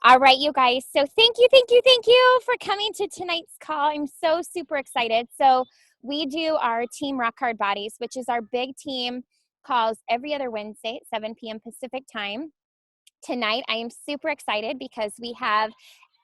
All right, you guys. So thank you for coming to tonight's call. I'm so super excited. So we do our Team Rock Hard Bodies, which is our big team calls every other Wednesday at 7 p.m. Pacific time. Tonight, I am super excited because we have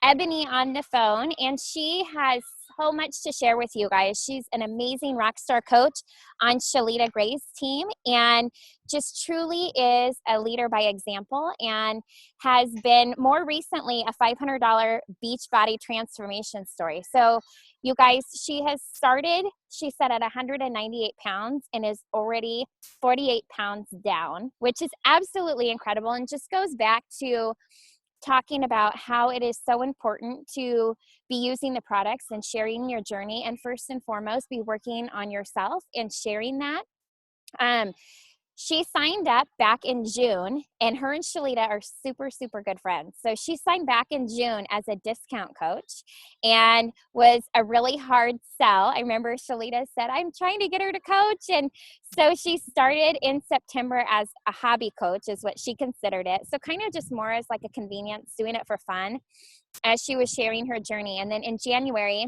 Ebony on the phone, and she has so much to share with you guys. She's an amazing rock star coach on Shalita Gray's team, and just truly is a leader by example, and has been more recently a $500 beach body transformation story. So you guys, she has started, she said, at 198 pounds and is already 48 pounds down, which is absolutely incredible, and just goes back to talking about how it is so important to be using the products and sharing your journey, and first and foremost be working on yourself and sharing that. She signed up back in June, and her and Shalita are super good friends. So she signed back in June as a discount coach and was a really hard sell. I remember Shalita said, I'm trying to get her to coach. And so she started in September as a hobby coach is what she considered it. So kind of just more as like a convenience, doing it for fun as she was sharing her journey. And then in January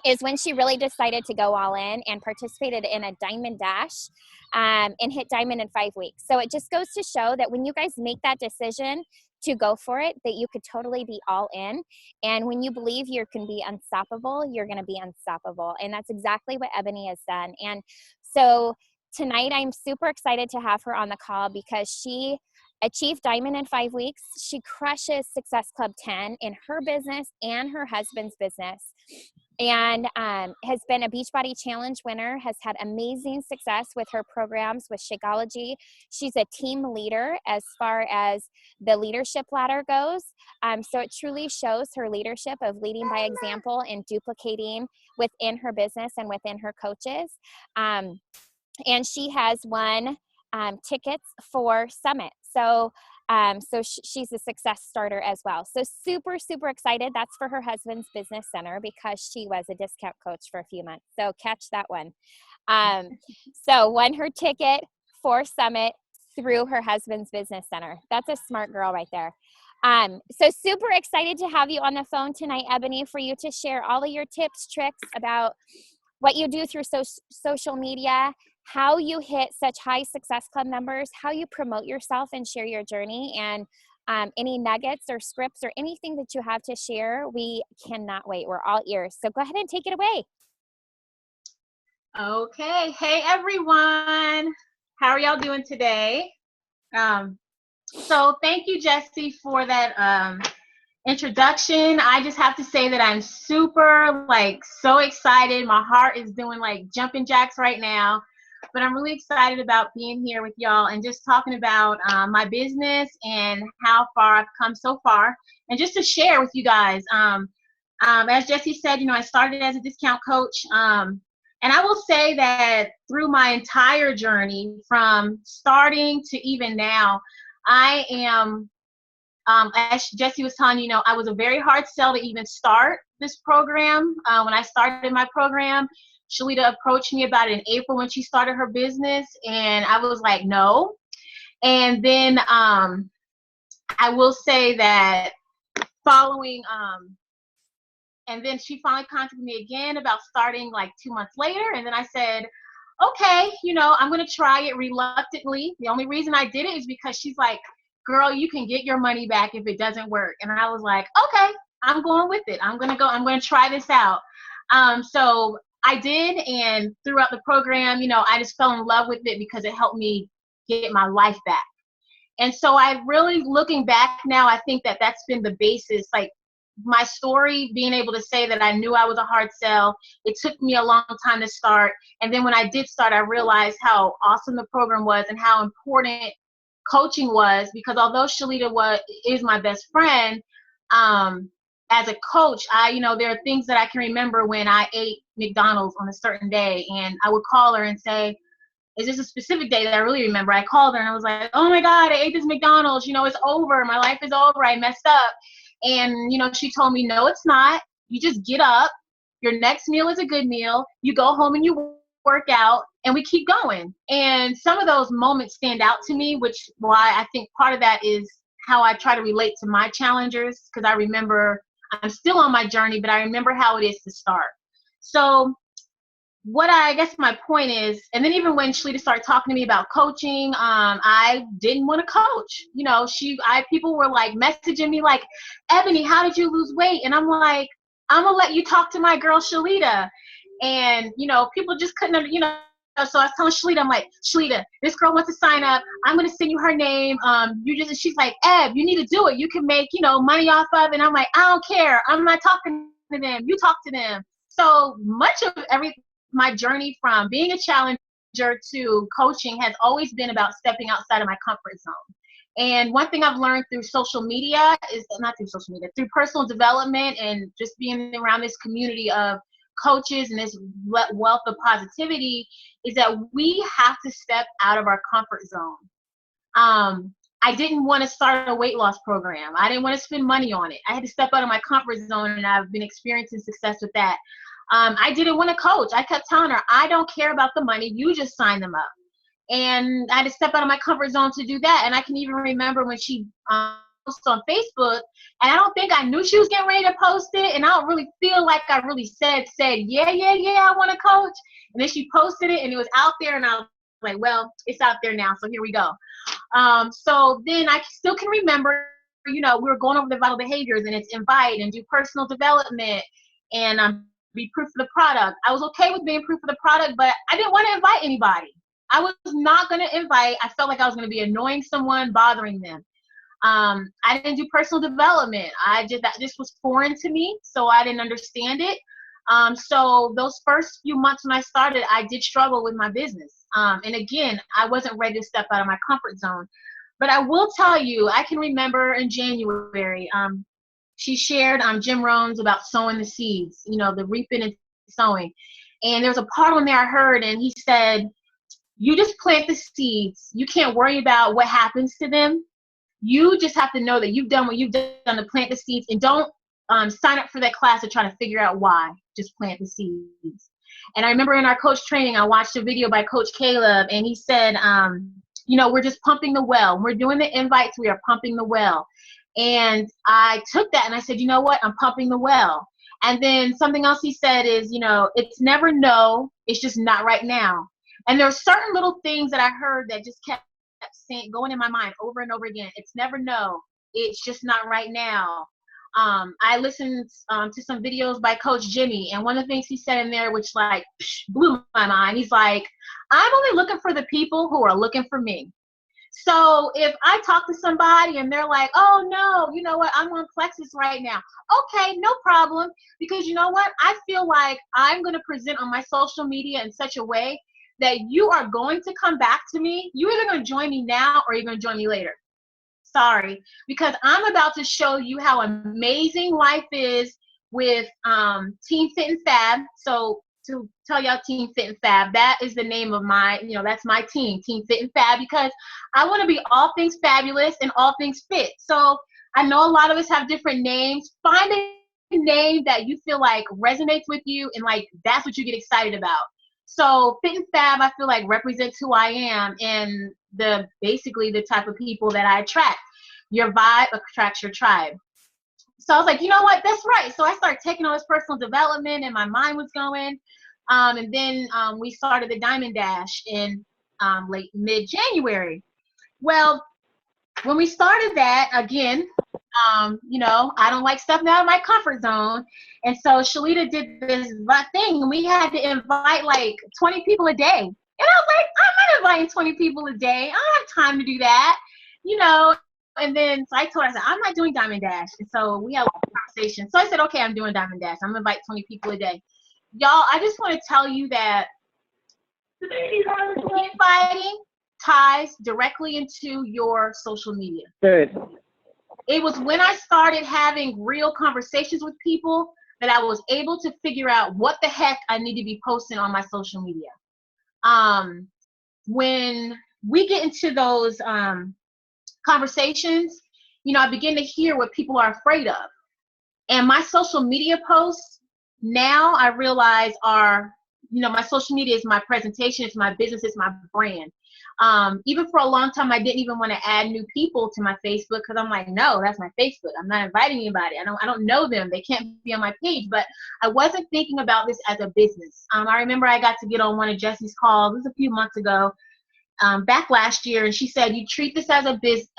is when she really decided to go all in and participated in a Diamond Dash and hit Diamond in 5 weeks. So it just goes to show that when you guys make that decision to go for it, that you could totally be all in. And when you believe you can be unstoppable, you're going to be unstoppable. And that's exactly what Ebony has done. And so tonight I'm super excited to have her on the call because she achieved Diamond in 5 weeks. She crushes Success Club 10 in her business and her husband's business, and has been a Beachbody Challenge winner, has had amazing success with her programs with Shakeology. She's a team leader as far as the leadership ladder goes. So it truly shows her leadership of leading by example and duplicating within her business and within her coaches. And she has won tickets for Summit. So she's a success starter as well. So super excited. That's for her husband's business center because she was a discount coach for a few months. So catch that one. So won her ticket for Summit through her husband's business center. That's a smart girl right there. So super excited to have you on the phone tonight, Ebony, for you to share all of your tips, tricks about what you do through social media, how you hit such high Success Club numbers, how you promote yourself and share your journey, and any nuggets or scripts or anything that you have to share. We cannot wait. We're all ears. So go ahead and take it away. Okay. Hey, everyone. How are y'all doing today? So thank you, Jessie, for that introduction. I just have to say that I'm super, so excited. My heart is doing jumping jacks right now. But I'm really excited about being here with y'all and just talking about my business and how far I've come so far, and just to share with you guys. As Jessie said, I started as a discount coach, and I will say that through my entire journey, from starting to even now, I am, as Jessie was telling you, I was a very hard sell to even start this program. When I started my program, Shalita approached me about it in April when she started her business, and I was like, no. And then I will say that following, and then she finally contacted me again about starting 2 months later, and then I said, okay, I'm going to try it reluctantly. The only reason I did it is because she's like, girl, you can get your money back if it doesn't work. And I was like, okay, I'm going with it. I'm going to try this out. So I did, and throughout the program, I just fell in love with it because it helped me get my life back. And so I really, looking back now, I think that that's been the basis, my story, being able to say that I knew I was a hard sell. It took me a long time to start. And then when I did start, I realized how awesome the program was and how important coaching was, because although Shalita is my best friend, as a coach, there are things that I can remember when I ate McDonald's on a certain day, and I would call her and say, is this a specific day that I really remember? I called her and I was like, oh my God, I ate this McDonald's, it's over. My life is over. I messed up. And, she told me, no, it's not. You just get up. Your next meal is a good meal. You go home and you work out, and we keep going. And some of those moments stand out to me, which why I think part of that is how I try to relate to my challengers, because I remember I'm still on my journey, but I remember how it is to start. So I guess my point is, and then even when Shalita started talking to me about coaching, I didn't want to coach. You know, people were like messaging me like, Ebony, how did you lose weight? And I'm like, I'm gonna let you talk to my girl Shalita. And you know, people just couldn't, you know. So I was telling Shalita, I'm like, Shalita, this girl wants to sign up. I'm gonna send you her name. She's like, Eb, you need to do it. You can make, you know, money off of it. And I'm like, I don't care. I'm not talking to them. You talk to them. So much of my journey from being a challenger to coaching has always been about stepping outside of my comfort zone. And one thing I've learned through social media is, not through social media, through personal development and just being around this community of coaches and this wealth of positivity, is that we have to step out of our comfort zone. I didn't want to start a weight loss program. I didn't want to spend money on it. I had to step out of my comfort zone, and I've been experiencing success with that. I didn't want to coach. I kept telling her, I don't care about the money. You just sign them up. And I had to step out of my comfort zone to do that. And I can even remember when she posted on Facebook, and I don't think I knew she was getting ready to post it. And I don't really feel like I really said, yeah, I want to coach. And then she posted it, and it was out there, and I was like, well, it's out there now, so here we go. So then I still can remember, you know, we were going over the vital behaviors, and it's invite and do personal development and be proof of the product. I was okay with being proof of the product, but I didn't want to invite anybody. I was not going to invite. I felt like I was going to be annoying someone, bothering them. I didn't do personal development. This was foreign to me, so I didn't understand it. So those first few months when I started, I did struggle with my business. And again, I wasn't ready to step out of my comfort zone. But I will tell you, I can remember in January, she shared Jim Rohn's about sowing the seeds, you know, the reaping and sowing. And there was a part on there I heard, and he said, you just plant the seeds. You can't worry about what happens to them. You just have to know that you've done what you've done to plant the seeds, and don't sign up for that class to try to figure out why. Just plant the seeds. And I remember in our coach training, I watched a video by Coach Caleb, and he said, you know, we're just pumping the well. We're doing the invites. We are pumping the well. And I took that and I said, you know what? I'm pumping the well. And then something else he said is, you know, it's never no, it's just not right now. And there are certain little things that I heard that just kept going in my mind over and over again. It's never no, it's just not right now. I listened to some videos by Coach Jimmy, and one of the things he said in there, which like blew my mind, he's like, I'm only looking for the people who are looking for me. So if I talk to somebody and they're like, oh no, you know what, I'm on Plexus right now. Okay, no problem. Because you know what? I feel like I'm going to present on my social media in such a way that you are going to come back to me. You're either going to join me now or you're going to join me later. Sorry, because I'm about to show you how amazing life is with Team Fit and Fab. So to tell y'all, Team Fit and Fab, that is the name of my, you know, that's my team, Team Fit and Fab, because I want to be all things fabulous and all things fit. So I know a lot of us have different names. Find a name that you feel like resonates with you, and like that's what you get excited about. So Fit and Fab, I feel like represents who I am and basically the type of people that I attract. Your vibe attracts your tribe. So I was like, you know what, that's right. So I started taking on this personal development, and my mind was going. And then we started the Diamond Dash in mid-January. Well, when we started that, again, you know, I don't like stepping out of my comfort zone. And so Shalita did this thing, and we had to invite like 20 people a day. And I was like, I'm not inviting 20 people a day. I don't have time to do that, you know. And then so I told her, I said, I'm not doing Diamond Dash. And so we had a conversation. So I said, okay, I'm doing Diamond Dash. I'm going to invite 20 people a day. Y'all, I just want to tell you that inviting ties directly into your social media. Good. It was when I started having real conversations with people that I was able to figure out what the heck I need to be posting on my social media. When we get into those conversations, you know, I begin to hear what people are afraid of. And my social media posts now, I realize, are, you know, my social media is my presentation, it's my business, it's my brand. Even for a long time, I didn't even want to add new people to my Facebook because I'm like, no, that's my Facebook. I'm not inviting anybody. I don't know them. They can't be on my page. But I wasn't thinking about this as a business. I remember I got to get on one of Jesse's calls. This was a few months ago, back last year, and she said, you treat this as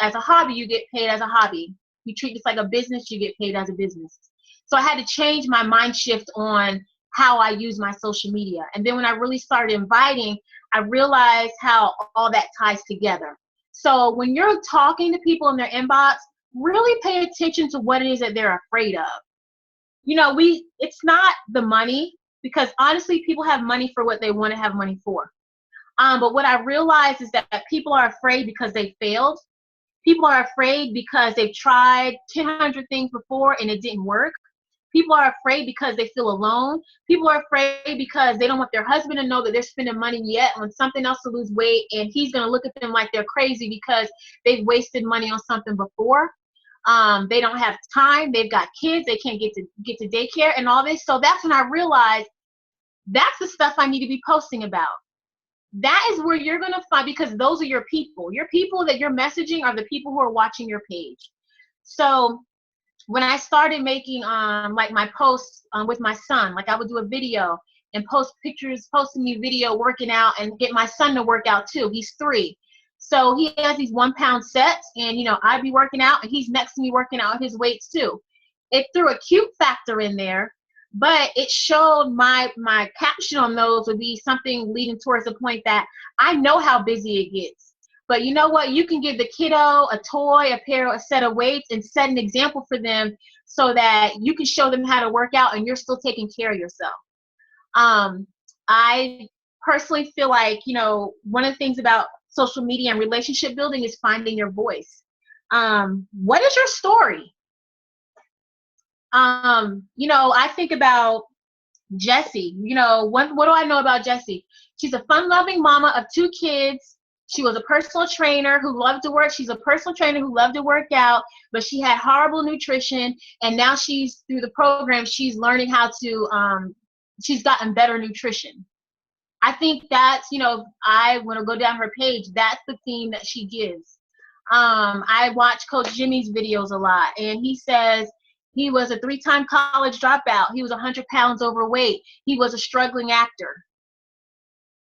as a hobby, you get paid as a hobby. You treat this like a business, you get paid as a business. So I had to change my mind shift on how I use my social media. And then when I really started inviting, I realized how all that ties together. So when you're talking to people in their inbox, really pay attention to what it is that they're afraid of. It's not the money, because honestly, people have money for what they want to have money for. But what I realized is that people are afraid because they failed. People are afraid because they've tried 100 things before and it didn't work. People are afraid because they feel alone. People are afraid because they don't want their husband to know that they're spending money yet on something else to lose weight, and he's going to look at them like they're crazy because they've wasted money on something before. They don't have time. They've got kids. They can't get to daycare and all this. So that's when I realized that's the stuff I need to be posting about. That is where you're going to find, because those are your people. Your people that you're messaging are the people who are watching your page. So when I started making like my posts with my son, like I would do a video and post pictures, posting me video working out, and get my son to work out too. He's 3. So he has these 1 pound sets, and I'd be working out and he's next to me working out his weights too. It threw a cute factor in there, but it showed my caption on those would be something leading towards the point that I know how busy it gets. But you know what? You can give the kiddo a toy, a set of weights, and set an example for them so that you can show them how to work out and you're still taking care of yourself. I personally feel like, one of the things about social media and relationship building is finding your voice. What is your story? I think about Jessie. What do I know about Jessie? She's a fun-loving mama of 2 kids. She was a personal trainer who loved to work. She's a personal trainer who loved to work out, but she had horrible nutrition. And now through the program, she's learning how to, she's gotten better nutrition. I think that's, I want to go down her page. That's the theme that she gives. I watch Coach Jimmy's videos a lot, and he says he was a 3-time college dropout. He was 100 pounds overweight. He was a struggling actor.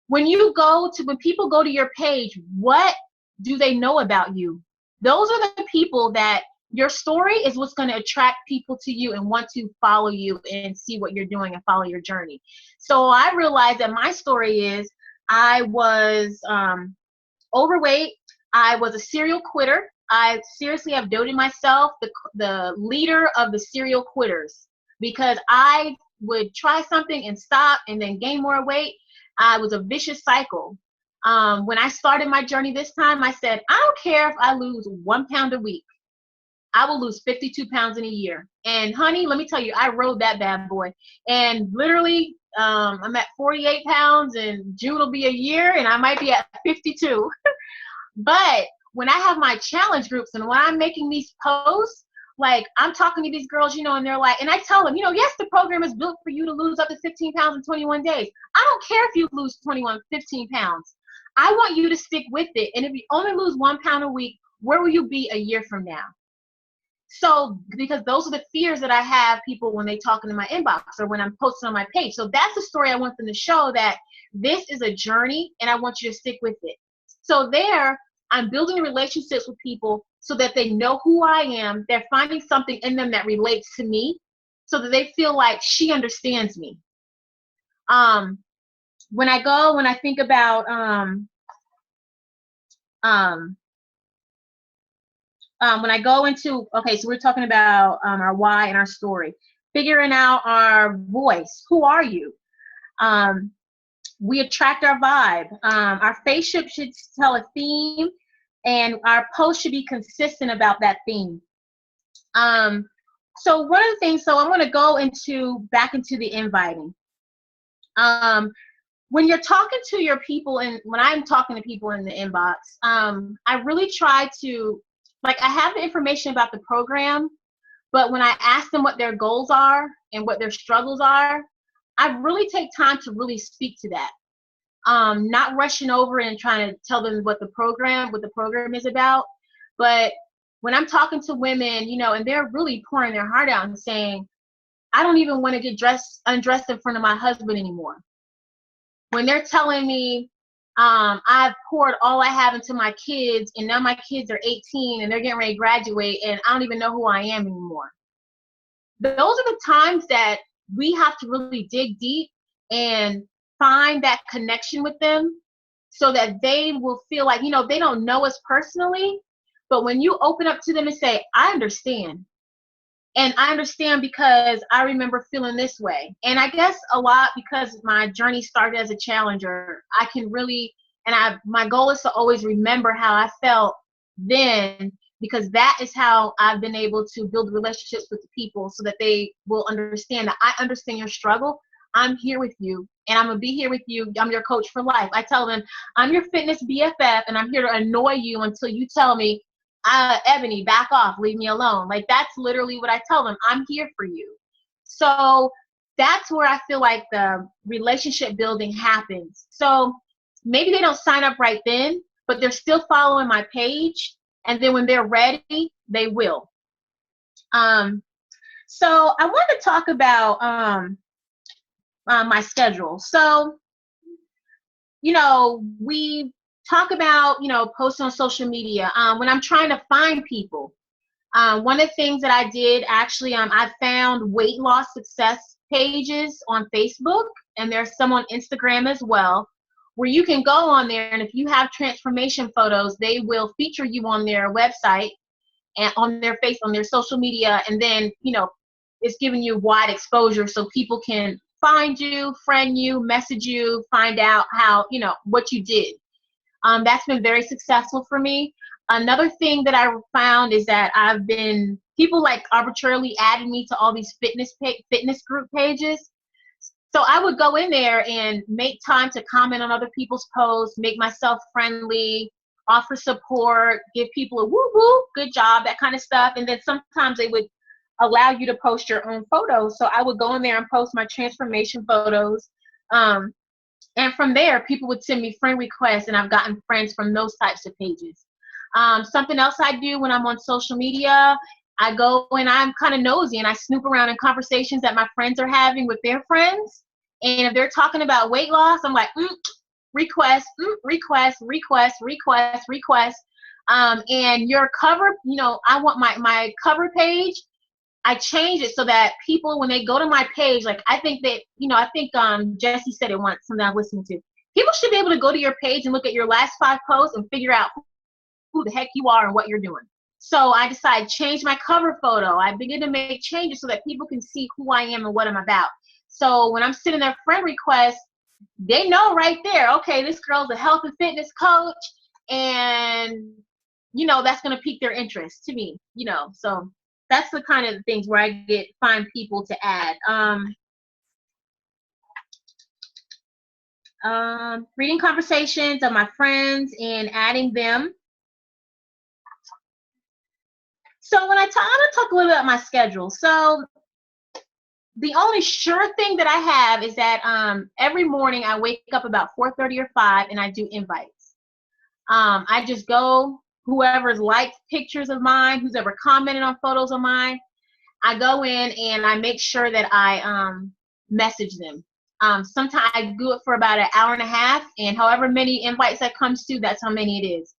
When people go to your page, what do they know about you? Those are the people that your story is what's going to attract people to you and want to follow you and see what you're doing and follow your journey. So I realized that my story is I was overweight. I was a serial quitter. I seriously have doubted myself, the leader of the serial quitters, because I would try something and stop and then gain more weight. It was a vicious cycle. When I started my journey this time, I said, I don't care if I lose 1 pound a week. I will lose 52 pounds in a year. And honey, let me tell you, I rode that bad boy. And literally, I'm at 48 pounds, and June will be a year, and I might be at 52. But when I have my challenge groups and when I'm making these posts, like I'm talking to these girls, and they're like, and I tell them, yes, the program is built for you to lose up to 15 pounds in 21 days. I don't care if you lose 15 pounds. I want you to stick with it. And if you only lose 1 pound a week, where will you be a year from now? So, because those are the fears that I have people when they talk into my inbox or when I'm posting on my page. So that's the story I want them to show, that this is a journey and I want you to stick with it. So there, I'm building relationships with people so that they know who I am. They're finding something in them that relates to me so that they feel like she understands me. When I think about, when I go into, okay, so we're talking about our why and our story, figuring out our voice. Who are you? We attract our vibe. Our face should tell a theme, and our post should be consistent about that theme. So one of the things, so I'm going to go back into the inviting. When you're talking to your people, and when I'm talking to people in the inbox, I really try to, I have the information about the program, but when I ask them what their goals are and what their struggles are, I really take time to really speak to that. not rushing over and trying to tell them what the program is about. But when I'm talking to women, and they're really pouring their heart out and saying, I don't even want to get undressed in front of my husband anymore. When they're telling me, I've poured all I have into my kids, and now my kids are 18 and they're getting ready to graduate, and I don't even know who I am anymore. Those are the times that we have to really dig deep and find that connection with them so that they will feel like, they don't know us personally, but when you open up to them and say, I understand. And I understand because I remember feeling this way. And I guess a lot because my journey started as a challenger, I can really, my goal is to always remember how I felt then, because that is how I've been able to build relationships with the people so that they will understand that I understand your struggle. I'm here with you, and I'm going to be here with you. I'm your coach for life. I tell them, I'm your fitness BFF, and I'm here to annoy you until you tell me, Ebony, back off, leave me alone. Like, that's literally what I tell them. I'm here for you. So that's where I feel like the relationship building happens. So maybe they don't sign up right then, but they're still following my page. And then when they're ready, they will. So I want to talk about my schedule. So, we talk about, posting on social media. When I'm trying to find people, one of the things that I did actually, I found weight loss success pages on Facebook, and there's some on Instagram as well, where you can go on there, and if you have transformation photos, they will feature you on their website and on their social media, and then, it's giving you wide exposure so people can find you, friend you, message you, find out how, what you did. That's been very successful for me. Another thing that I found is that people like arbitrarily added me to all these fitness group pages. So I would go in there and make time to comment on other people's posts, make myself friendly, offer support, give people a woo woo, good job, that kind of stuff. And then sometimes they would allow you to post your own photos. So I would go in there and post my transformation photos. And from there, people would send me friend requests, and I've gotten friends from those types of pages. Something else I do when I'm on social media, I go and I'm kind of nosy, and I snoop around in conversations that my friends are having with their friends. And if they're talking about weight loss, I'm like, request. And your cover, I want my cover page, I change it so that people, when they go to my page, like I think Jesse said it once, something I was listening to. People should be able to go to your page and look at your last 5 posts and figure out who the heck you are and what you're doing. So I decided to change my cover photo. I begin to make changes so that people can see who I am and what I'm about. So when I'm sending their friend requests, they know right there, okay, this girl's a health and fitness coach, and that's going to pique their interest to me, so that's the kind of things where I find people to add. Reading conversations of my friends and adding them. So when I'm going to talk a little bit about my schedule. So the only sure thing that I have is that every morning I wake up about 4:30 or 5, and I do invites. I just go, whoever's liked pictures of mine, who's ever commented on photos of mine, I go in and I make sure that I message them. Sometimes I do it for about an hour and a half, and however many invites that comes to, that's how many it is.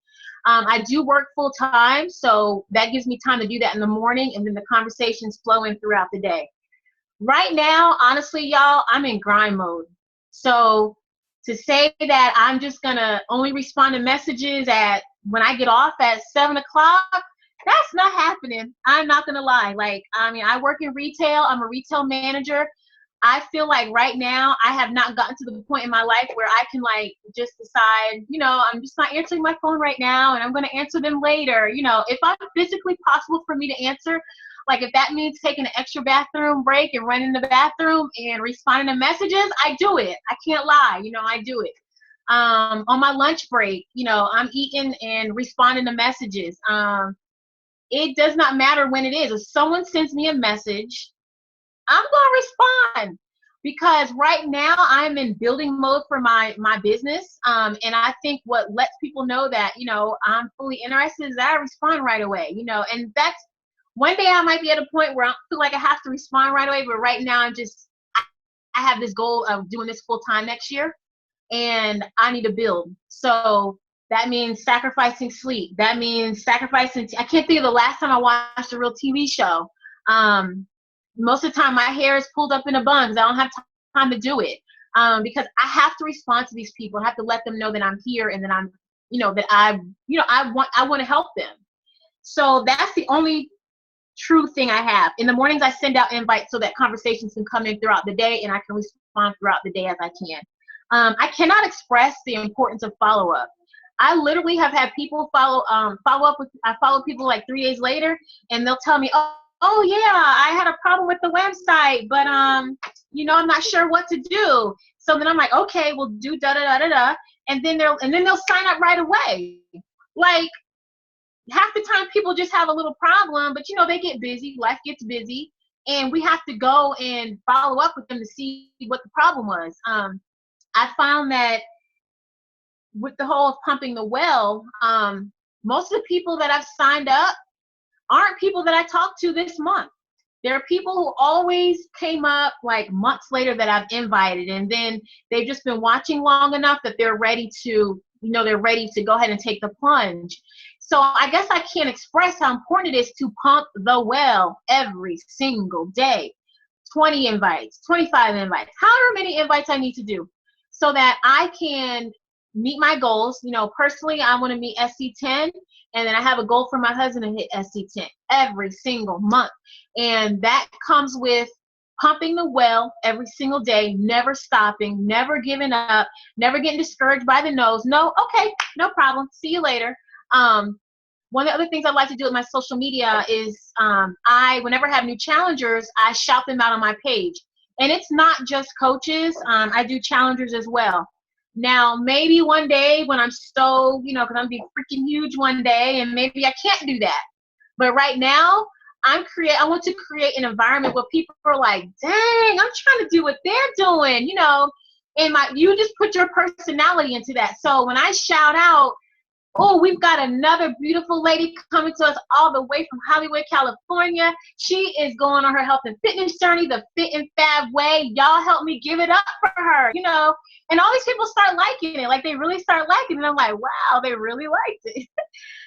I do work full time, so that gives me time to do that in the morning, and then the conversations flow in throughout the day. Right now, honestly, y'all, I'm in grind mode. So to say that I'm just gonna only respond to messages when I get off at 7 o'clock, that's not happening. I'm not gonna lie. I work in retail. I'm a retail manager. I feel like right now I have not gotten to the point in my life where I can just decide, I'm just not answering my phone right now, and I'm going to answer them later. If I'm physically possible for me to answer, if that means taking an extra bathroom break and running the bathroom and responding to messages, I do it. I can't lie. I do it. On my lunch break, I'm eating and responding to messages. It does not matter when it is. If someone sends me a message, I'm going to respond. because right now I'm in building mode for my business. And I think what lets people know that, I'm fully interested is that I respond right away, and that's one day I might be at a point where I feel like I have to respond right away. But right now I have this goal of doing this full time next year, and I need to build. So that means sacrificing sleep. That means sacrificing. I can't think of the last time I watched a real TV show. Most of the time my hair is pulled up in a bun because I don't have time to do it. Because I have to respond to these people. I have to let them know that I'm here and that I'm, that I want to help them. So that's the only true thing I have. In the mornings, I send out invites so that conversations can come in throughout the day and I can respond throughout the day as I can. I cannot express the importance of follow-up. I literally have had people follow up with, I follow people like 3 days later and they'll tell me, oh yeah, I had a problem with the website, but I'm not sure what to do. So then I'm like, okay, we'll do da da da da da, and then they'll sign up right away. Like half the time people just have a little problem, but they get busy, life gets busy, and we have to go and follow up with them to see what the problem was. I found that with the whole pumping the well, most of the people that I've signed up aren't people that I talked to this month. There are people who always came up like months later that I've invited, and then they've just been watching long enough that they're ready to, they're ready to go ahead and take the plunge. So I guess I can't express how important it is to pump the well every single day. 20 invites, 25 invites, however many invites I need to do so that I can meet my goals. Personally, I want to meet SC10, and then I have a goal for my husband to hit SC10 every single month. And that comes with pumping the well every single day, never stopping, never giving up, never getting discouraged by the no's. No, okay, no problem. See you later. One of the other things I like to do with my social media is whenever I have new challengers, I shout them out on my page. And it's not just coaches. I do challengers as well. Now, maybe one day when I'm so, because I'm going to be freaking huge one day, and maybe I can't do that. But right now, I want to create an environment where people are like, dang, I'm trying to do what they're doing, and you just put your personality into that. So when I shout out, oh, we've got another beautiful lady coming to us all the way from Hollywood, California. She is going on her health and fitness journey, the fit and fab way. Y'all help me give it up for her, and all these people start liking it. Like they really start liking it. And I'm like, wow, they really liked it.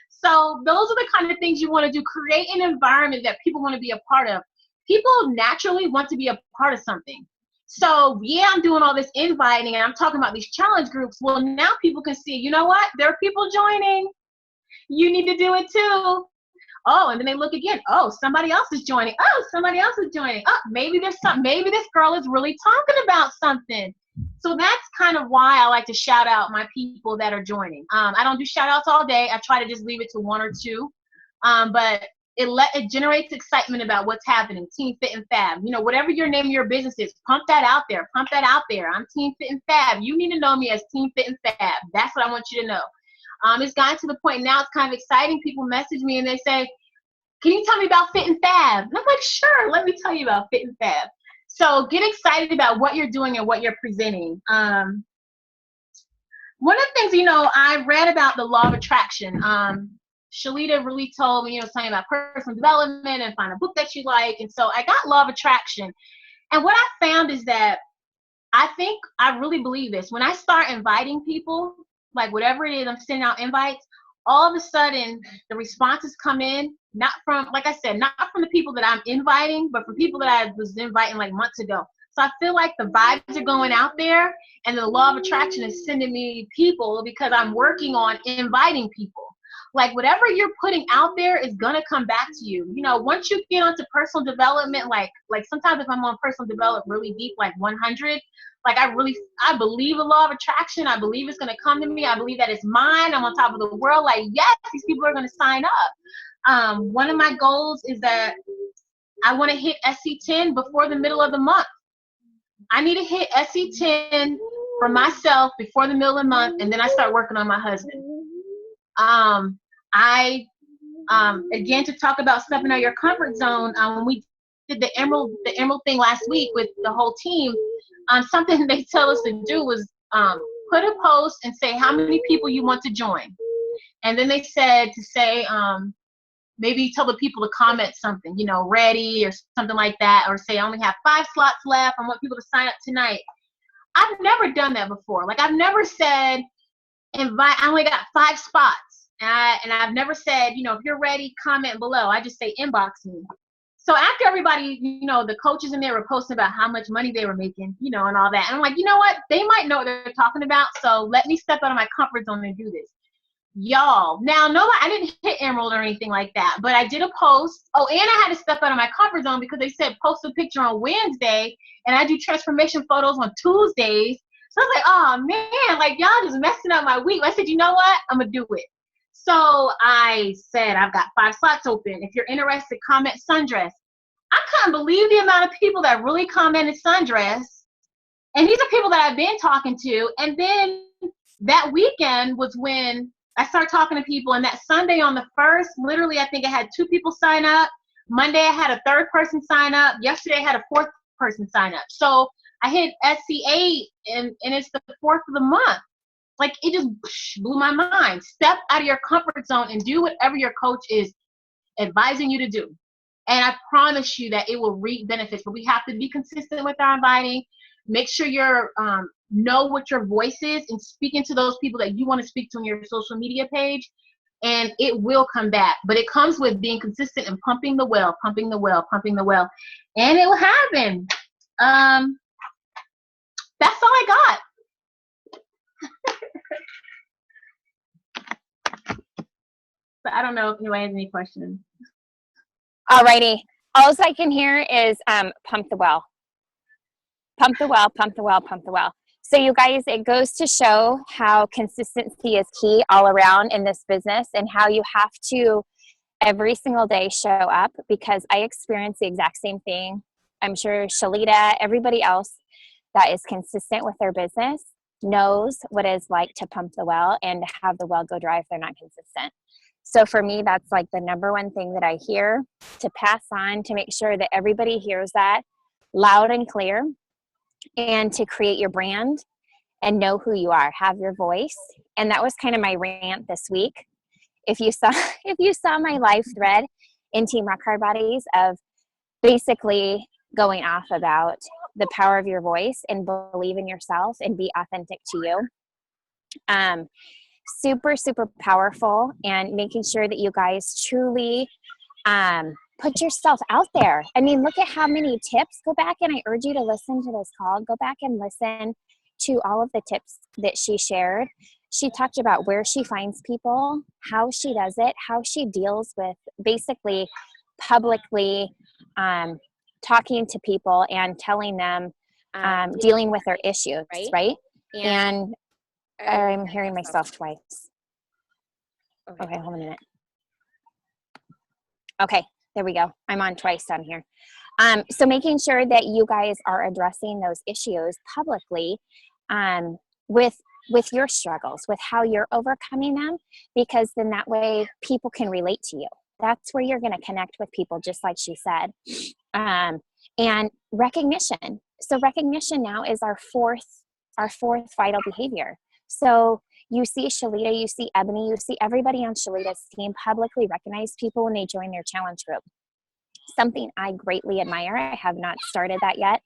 So those are the kind of things you want to do. Create an environment that people want to be a part of. People naturally want to be a part of something. So yeah, I'm doing all this inviting and I'm talking about these challenge groups. Well, now people can see, you know what? There are people joining. You need to do it too. Oh, and then they look again. Oh, somebody else is joining. Oh, somebody else is joining. Oh, maybe maybe this girl is really talking about something. So that's kind of why I like to shout out my people that are joining. I don't do shout outs all day. I try to just leave it to one or two. But it generates excitement about what's happening. Team Fit and Fab. Whatever your name of your business is, pump that out there. Pump that out there. I'm Team Fit and Fab. You need to know me as Team Fit and Fab. That's what I want you to know. It's gotten to the point now it's kind of exciting. People message me and they say, can you tell me about Fit and Fab? And I'm like, sure, let me tell you about Fit and Fab. So get excited about what you're doing and what you're presenting. One of the things, I read about the law of attraction. Shalita really told me, something about personal development and find a book that you like. And so I got law of attraction. And what I found is that I really believe this. When I start inviting people, like whatever it is, I'm sending out invites, all of a sudden the responses come in, not from, like I said, not from the people that I'm inviting, but from people that I was inviting like months ago. So I feel like the vibes are going out there and the law of attraction is sending me people because I'm working on inviting people. Like whatever you're putting out there is going to come back to you. Once you get onto personal development, like sometimes if I'm on personal development really deep, like 100, like I believe the law of attraction. I believe it's going to come to me. I believe that it's mine. I'm on top of the world. Like, yes, these people are going to sign up. One of my goals is that I want to hit SC10 before the middle of the month. I need to hit SC10 for myself before the middle of the month, and then I start working on my husband. Again, to talk about stepping out of your comfort zone, when we did the emerald thing last week with the whole team, something they tell us to do was put a post and say how many people you want to join. And then they said to say, maybe tell the people to comment something, you know, ready or something like that, or say I only have 5 slots left. I want people to sign up tonight. I've never done that before. Like, I've never said invite. I only got 5 spots, and I've never said, you know, if you're ready, comment below. I just say inbox me. So after everybody, you know, the coaches in there were posting about how much money they were making, you know, and all that, and I'm like, you know what? They might know what they're talking about. So let me step out of my comfort zone and do this. Y'all, now, no, I didn't hit emerald or anything like that, but I did a post. Oh, and I had to step out of my comfort zone because they said post a picture on Wednesday, and I do transformation photos on Tuesdays. So I was like, oh man, like y'all just messing up my week. I said, you know what? I'm gonna do it. So I said, I've got 5 slots open. If you're interested, comment sundress. I couldn't believe the amount of people that really commented sundress. And these are people that I've been talking to. And then that weekend was when I started talking to people, and that Sunday on the 1st, literally, I think I had 2 people sign up. Monday, I had a 3rd person sign up. Yesterday, I had a 4th person sign up. So I hit SC8, and it's the 4th of the month. Like, it just blew my mind. Step out of your comfort zone and do whatever your coach is advising you to do. And I promise you that it will reap benefits. But we have to be consistent with our inviting. Make sure you're know what your voice is and speaking to those people that you want to speak to on your social media page, and it will come back. But it comes with being consistent and pumping the well, pumping the well, pumping the well, and it will happen. That's all I got. But I don't know if anyone has any questions. Alrighty. All I can hear is pump the well. Pump the well, pump the well, pump the well. So you guys, it goes to show how consistency is key all around in this business, and how you have to every single day show up, because I experience the exact same thing. I'm sure Shalita, everybody else that is consistent with their business knows what it's like to pump the well and to have the well go dry if they're not consistent. So for me, that's like the number one thing that I hear to pass on, to make sure that everybody hears that loud and clear, and to create your brand and know who you are, have your voice. And that was kind of my rant this week. If you saw my live thread in Team Rock Hard Bodies of basically going off about the power of your voice and believe in yourself and be authentic to you. Super, super powerful, and making sure that you guys truly put yourself out there. I mean, look at how many tips. Go back, and I urge you to listen to this call. Go back and listen to all of the tips that she shared. She talked about where she finds people, how she does it, how she deals with basically publicly talking to people and telling them, dealing with their issues, right? And I'm hearing myself twice. Okay, hold on a minute. Okay, there we go. I'm on twice down here. So making sure that you guys are addressing those issues publicly with your struggles, with how you're overcoming them, because then that way people can relate to you. That's where you're going to connect with people, just like she said. And recognition. So recognition now is our fourth vital behavior. So you see Shalita, you see Ebony, you see everybody on Shalita's team publicly recognize people when they join their challenge group. Something I greatly admire. I have not started that yet.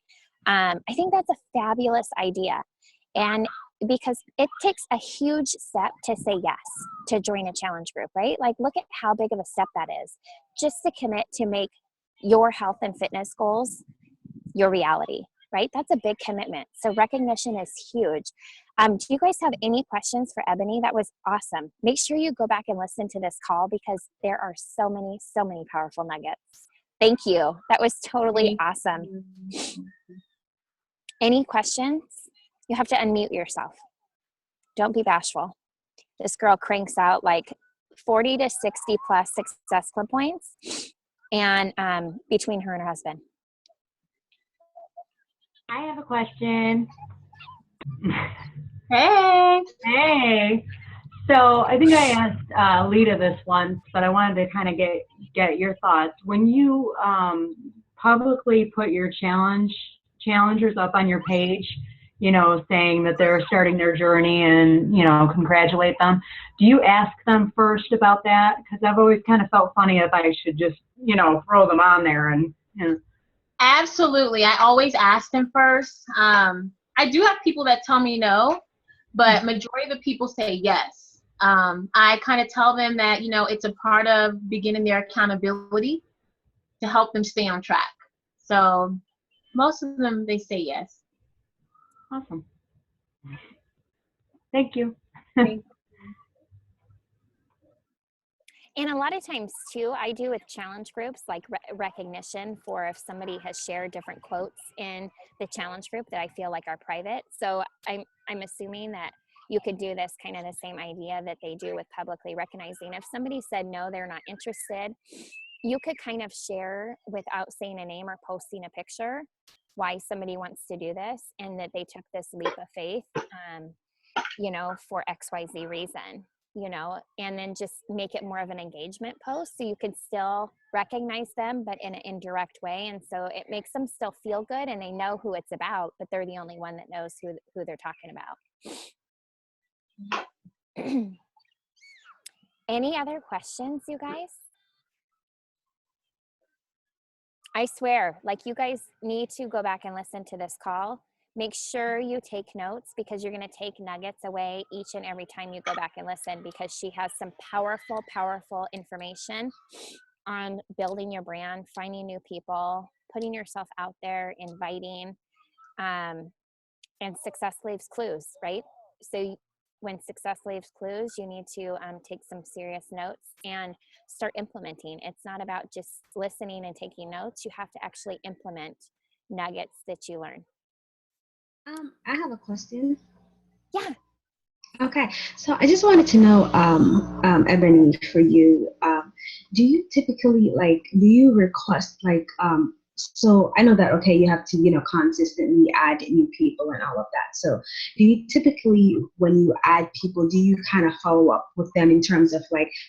I think that's a fabulous idea. And because it takes a huge step to say yes to join a challenge group, right? Like, look at how big of a step that is, just to commit to make your health and fitness goals your reality, right? That's a big commitment. So recognition is huge. Do you guys have any questions for Ebony? That was awesome. Make sure you go back and listen to this call, because there are so many powerful nuggets. Thank you. That was totally awesome. Any questions? You have to unmute yourself. Don't be bashful. This girl cranks out like 40 to 60 plus success club points, and between her and her husband. I have a question. Hey. So I think I asked Lita this once, but I wanted to kind of get your thoughts. When you publicly put your challengers up on your page, you know, saying that they're starting their journey and, you know, congratulate them. Do you ask them first about that? Because I've always kind of felt funny if I should just, you know, throw them on there and, you know. Absolutely. I always ask them first. I do have people that tell me no, but majority of the people say yes. I kind of tell them that, you know, it's a part of beginning their accountability to help them stay on track. So most of them, they say yes. Awesome. Thank you. And a lot of times too, I do with challenge groups like recognition for if somebody has shared different quotes in the challenge group that I feel like are private. So I'm assuming that you could do this kind of the same idea that they do with publicly recognizing. If somebody said no, they're not interested, you could kind of share without saying a name or posting a picture why somebody wants to do this and that they took this leap of faith, you know, for XYZ reason, you know, and then just make it more of an engagement post so you can still recognize them, but in an indirect way. And so it makes them still feel good and they know who it's about, but they're the only one that knows who they're talking about. Any other questions, you guys? I swear, like, you guys need to go back and listen to this call. Make sure you take notes because you're going to take nuggets away each and every time you go back and listen, because she has some powerful, powerful information on building your brand, finding new people, putting yourself out there, inviting, and success leaves clues, right? So when success leaves clues, you need to take some serious notes and start implementing. It's not about just listening and taking notes. You have to actually implement nuggets that you learn. I have a question. Yeah. Okay, so I just wanted to know, Ebony, for you, do you typically do you request so I know that, okay, you have to, you know, consistently add new people and all of that. So do you typically, when you add people, do you kind of follow up with them in terms of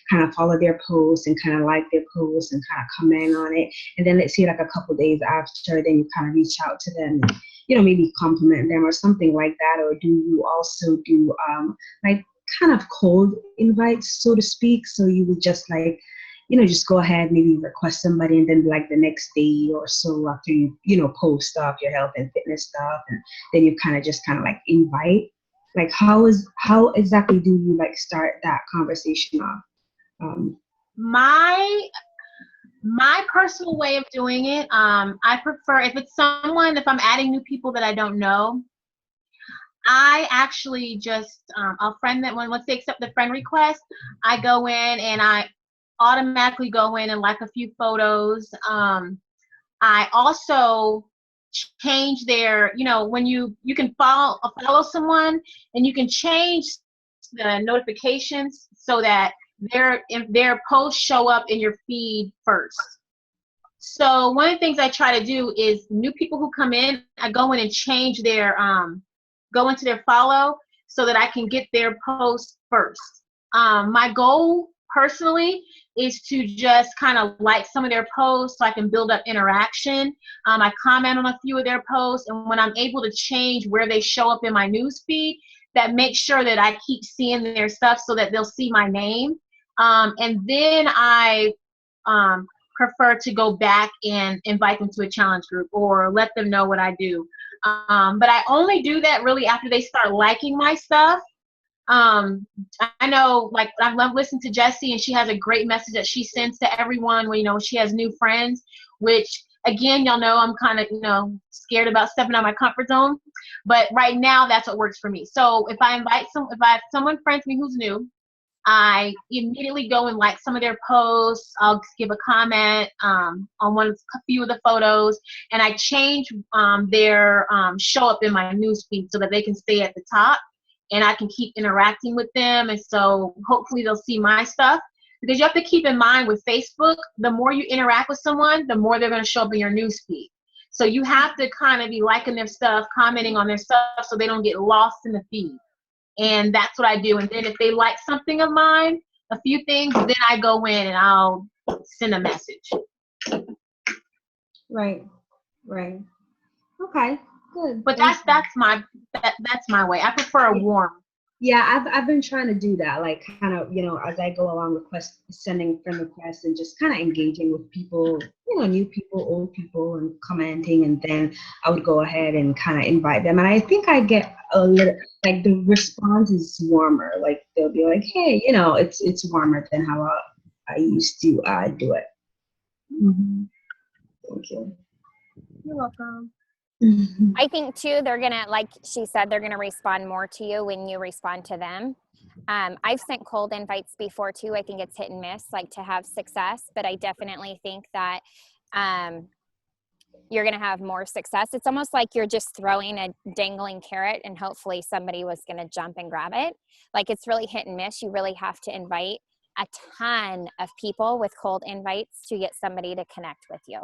kind of follow their posts and kind of like their posts and kind of comment on it? And then let's say a couple days after, then you kind of reach out to them and, you know, maybe compliment them or something like that? Or do you also do kind of cold invites, so to speak? So you would just you know, just go ahead, maybe request somebody, and then the next day or so after you, you know, post stuff, your health and fitness stuff, and then you kind of invite. How exactly do you start that conversation off? My personal way of doing it, I prefer if I'm adding new people that I don't know, I actually just, I'll friend them once they accept the friend request. I go in and I automatically go in and like a few photos. I also change their, you know, when you can follow someone and you can change the notifications so that their posts show up in your feed first. So one of the things I try to do is new people who come in, I go in and change their, go into their follow so that I can get their posts first. My goal personally is to just kind of like some of their posts so I can build up interaction. I comment on a few of their posts, and when I'm able to change where they show up in my news feed, that makes sure that I keep seeing their stuff so that they'll see my name. And then I prefer to go back and invite them to a challenge group or let them know what I do. But I only do that really after they start liking my stuff. I know, I love listening to Jessie, and she has a great message that she sends to everyone when, you know, she has new friends, which again, y'all know I'm kind of, you know, scared about stepping out of my comfort zone, but right now that's what works for me. So if I have someone friends me who's new, I immediately go and like some of their posts. I'll give a comment on a few of the photos, and I change their show up in my newsfeed so that they can stay at the top and I can keep interacting with them. And so hopefully they'll see my stuff, because you have to keep in mind with Facebook, the more you interact with someone, the more they're going to show up in your newsfeed. So you have to kind of be liking their stuff, commenting on their stuff so they don't get lost in the feed. And that's what I do. And then if they like something of mine, a few things, then I go in and I'll send a message. Right. Right. Okay. Good. But Thank that's my way. I prefer a you. warm. Yeah, I've been trying to do that, like kind of, as I go along, sending friend requests and just kind of engaging with people, new people, old people, and commenting, and then I would go ahead and kind of invite them, and I think I get a little, like, the response is warmer, like they'll be like, hey, it's warmer than how I used to do it. Mm-hmm. Thank you. You're welcome. I think too, they're gonna, like she said, they're gonna respond more to you when you respond to them. I've sent cold invites before too. I think it's hit and miss, like, to have success, but I definitely think that you're gonna have more success. It's almost like you're just throwing a dangling carrot and hopefully somebody was gonna jump and grab it. Like, it's really hit and miss. You really have to invite a ton of people with cold invites to get somebody to connect with you.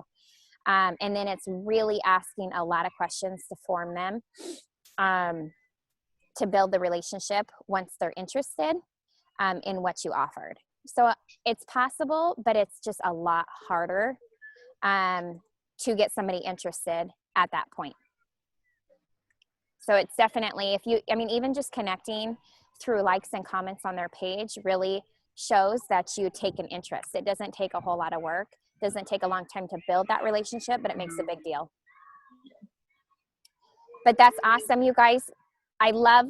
And then it's really asking a lot of questions to form them, to build the relationship once they're interested in what you offered. So it's possible, but it's just a lot harder to get somebody interested at that point. So it's definitely, even just connecting through likes and comments on their page really shows that you take an interest. It doesn't take a whole lot of work. Doesn't take a long time to build that relationship, but it makes a big deal. But that's awesome, you guys. I love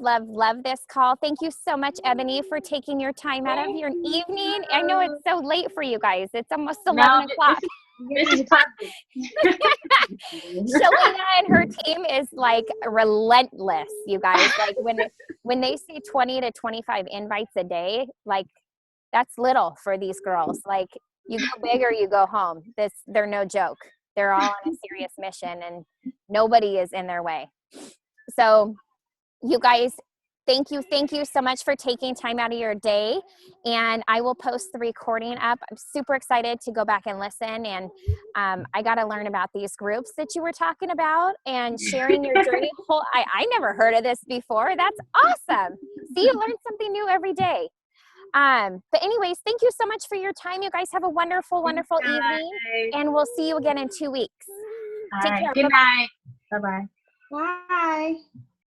this call. Thank you so much, Ebony, for taking your time out of your evening. I know it's so late for you guys. It's almost 11 o'clock. This is perfect. Shalina and her team is like relentless, you guys. Like, when they see 20 to 25 invites a day, like, that's little for these girls. Like, you go big or you go home. They're no joke. They're all on a serious mission and nobody is in their way. So you guys, thank you so much for taking time out of your day. And I will post the recording up. I'm super excited to go back and listen. And I got to learn about these groups that you were talking about and sharing your journey. I never heard of this before. That's awesome. See, you learn something new every day. But anyways, thank you so much for your time. You guys have a wonderful evening, and we'll see you again in 2 weeks. All Take right. care. Good night. Bye-bye. Bye.